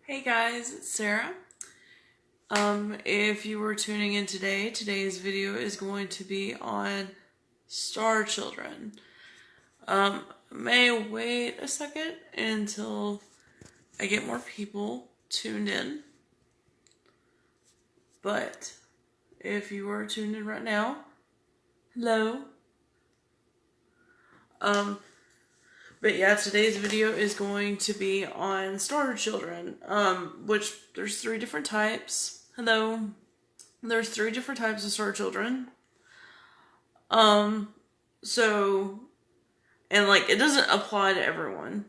Hey guys, it's Sarah. If you were tuning in today, today's video is going to be on Star Children. May wait a second until I get more people tuned in. But if you are tuned in right now, hello. But yeah, today's video is going to be on Star Children, which there's three different types. Hello. There's three different types of Star Children. So, and like, it doesn't apply to everyone.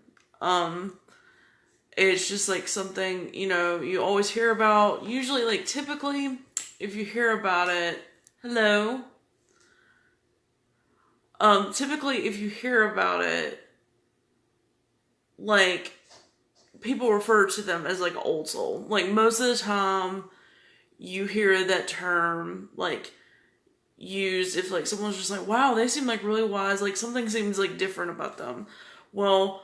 It's just like something, you always hear about. Usually, like, typically, if you hear about it, hello. Typically, if you hear about it, like, people refer to them as like old soul. Like, most of the time, you hear that term, like, used if like someone's just like, wow, they seem like really wise, like something seems like different about them. Well,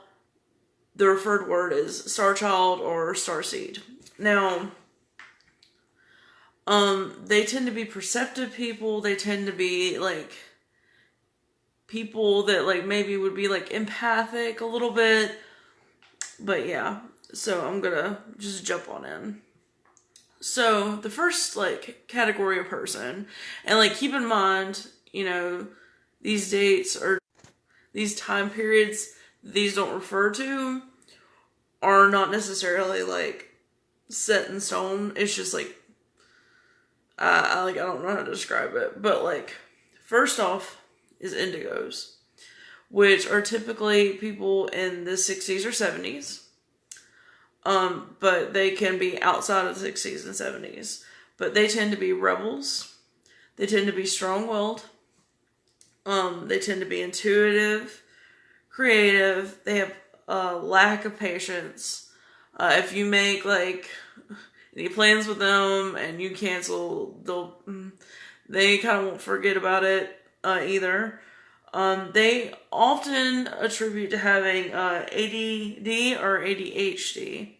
the referred word is star child or star seed. Now, they tend to be perceptive people. They tend to be like people that like maybe would be like empathic a little bit. But yeah, so I'm gonna just jump on in. So the first like category of person, and like keep in mind, these dates or these time periods these don't refer to are not necessarily like set in stone. It's just like I don't know how to describe it, but like first off is indigos, which are typically people in the 60s or 70s. But they can be outside of the 60s and 70s. But they tend to be rebels. They tend to be strong-willed. They tend to be intuitive, creative. They have a lack of patience. If you make like any plans with them and you cancel, they kind of won't forget about it either. They often attribute to having ADD or ADHD.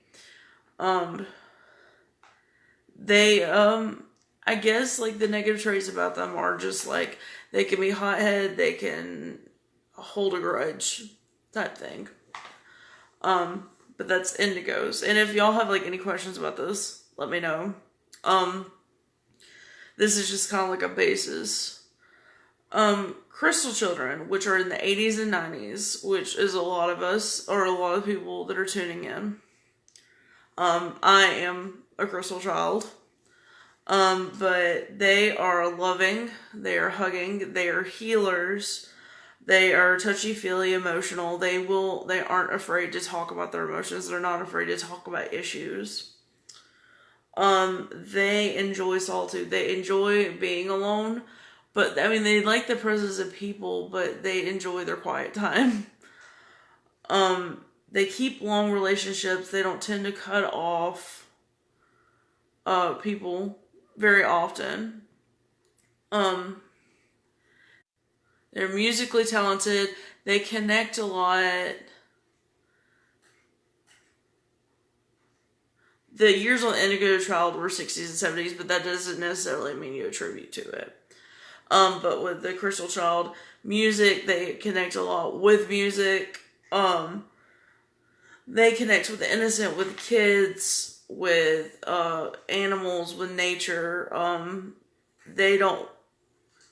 They, I guess, like, the negative traits about them are just, like, they can be hot-headed, they can hold a grudge type thing. But that's indigos. And if y'all have, like, any questions about this, let me know. This is just kind of like a basis. Crystal children, which are in the 80s and 90s, which is a lot of us, or a lot of people that are tuning in. I am a crystal child. But they are loving, they are hugging, they are healers, they are touchy-feely, emotional, they aren't afraid to talk about their emotions, they're not afraid to talk about issues. They enjoy solitude, they enjoy being alone, but, I mean, they like the presence of people, but they enjoy their quiet time. They keep long relationships, they don't tend to cut off, people very often. They're musically talented. They connect a lot. The years on Indigo Child were 60s and 70s, but that doesn't necessarily mean you attribute to it. But with the Crystal Child, music, they connect a lot with music. They connect with the innocent, with kids, with animals, with nature. They don't.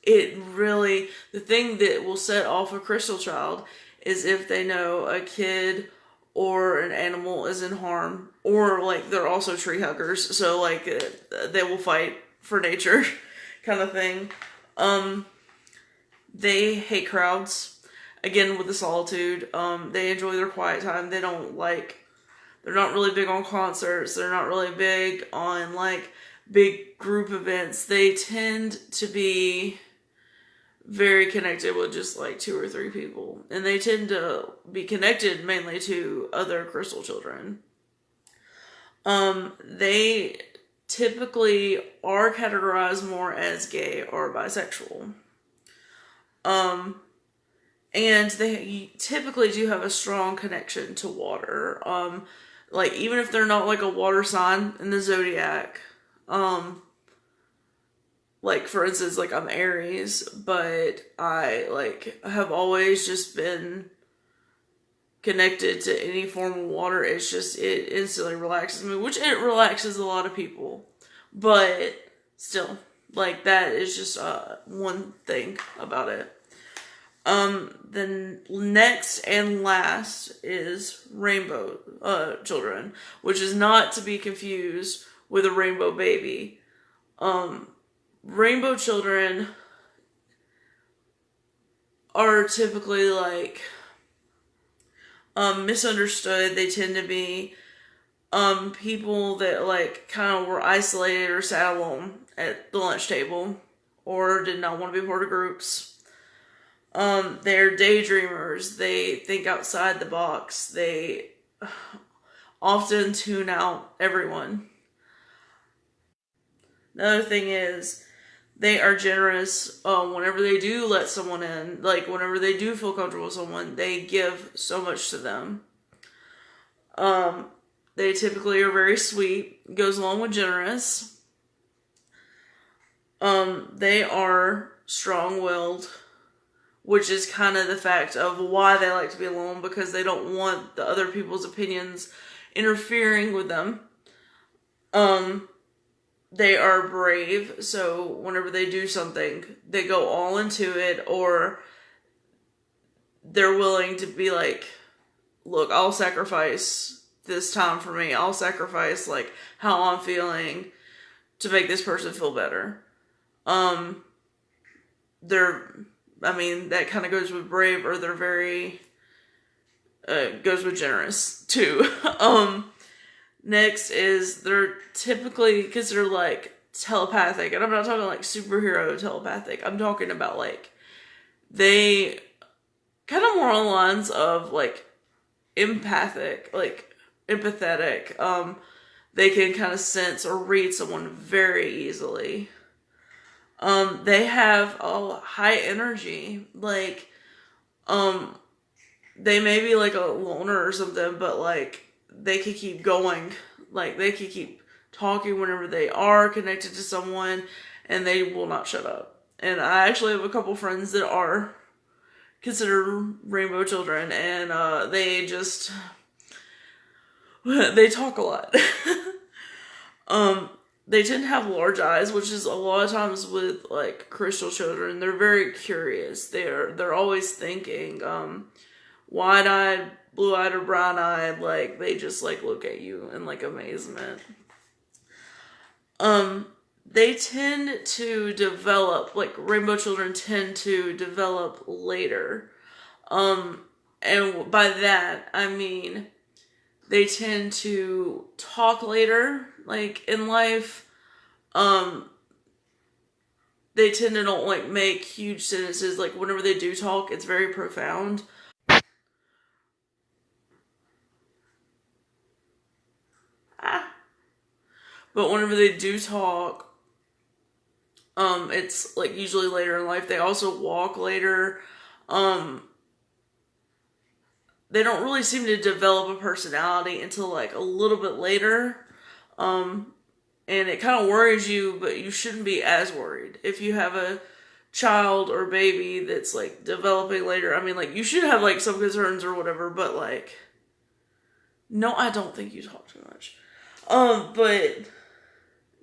The thing that will set off a crystal child is if they know a kid or an animal is in harm, or like they're also tree huggers, so like they will fight for nature, kind of thing. They hate crowds. Again, with the solitude, they enjoy their quiet time. They're not really big on concerts. They're not really big on like big group events. They tend to be very connected with just like 2 or 3 people. And they tend to be connected mainly to other crystal children. They typically are categorized more as gay or bisexual. And they typically do have a strong connection to water. Like, even if they're not like a water sign in the zodiac, like for instance, like I'm Aries, but I like have always just been connected to any form of water. It's just, it instantly relaxes me, which it relaxes a lot of people, but still, like, that is just one thing about it. Then next and last is rainbow children, which is not to be confused with a rainbow baby. Rainbow children are typically like misunderstood. They tend to be people that like kind of were isolated or sat alone at the lunch table or did not want to be part of groups. They're daydreamers. They think outside the box. They often tune out everyone. Another thing is they are generous. Whenever they do let someone in, like whenever they do feel comfortable with someone, they give so much to them. They typically are very sweet. Goes along with generous. They are strong-willed, which is kind of the fact of why they like to be alone, because they don't want the other people's opinions interfering with them. They are brave, so whenever they do something, they go all into it, or they're willing to be like, look, I'll sacrifice this time for me. I'll sacrifice like how I'm feeling to make this person feel better. That kind of goes with brave, or they're very, goes with generous too. Next is they're typically considered like telepathic, and I'm not talking like superhero telepathic. I'm talking about like they kind of more on the lines of like empathic, like empathetic. They can kind of sense or read someone very easily. They have a high energy, like, they may be like a loner or something, but like, they could keep going, like, they could keep talking whenever they are connected to someone, and they will not shut up. And I actually have a couple friends that are considered rainbow children, and, they talk a lot. They tend to have large eyes, which is a lot of times with like crystal children. They're very curious. They're always thinking, wide-eyed, blue-eyed, or brown-eyed. Like they just like look at you in like amazement. They tend to develop, like rainbow children tend to develop later. And by that I mean they tend to talk later, like in life. They tend to don't like make huge sentences. Like whenever they do talk, it's very profound. But whenever they do talk, it's like usually later in life. They also walk later. They don't really seem to develop a personality until like a little bit later. And it kind of worries you, but you shouldn't be as worried. If you have a child or baby that's like developing later, I mean, like you should have like some concerns or whatever, but like, no, I don't think you talk too much. But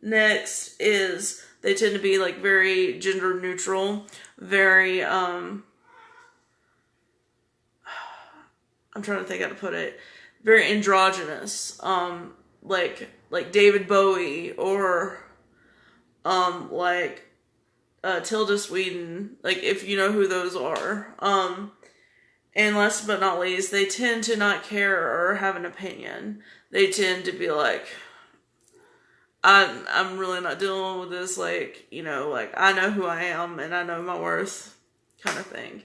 next is they tend to be like very gender neutral, very, I'm trying to think how to put it, very androgynous, like David Bowie, or Tilda Sweden, like if you know who those are. And last but not least, they tend to not care or have an opinion. They tend to be like, I'm really not dealing with this, like, you know, like I know who I am and I know my worth, kind of thing.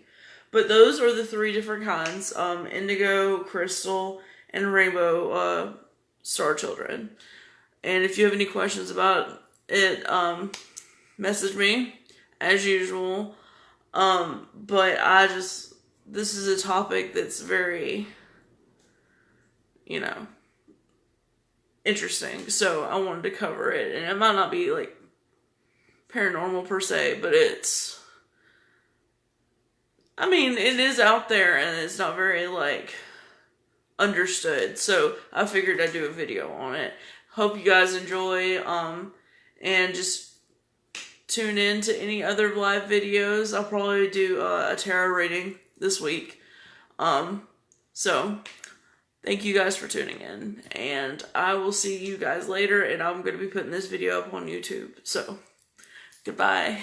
But those are the three different kinds, indigo, crystal, and rainbow star children. And if you have any questions about it, message me as usual. But this is a topic that's very, you know, interesting, so I wanted to cover it. And it might not be like paranormal per se, but it's, I mean, it is out there and it's not very like understood. So I figured I'd do a video on it. Hope you guys enjoy, and just tune in to any other live videos. I'll probably do a tarot reading this week. So thank you guys for tuning in, and I will see you guys later, and I'm going to be putting this video up on YouTube. So goodbye.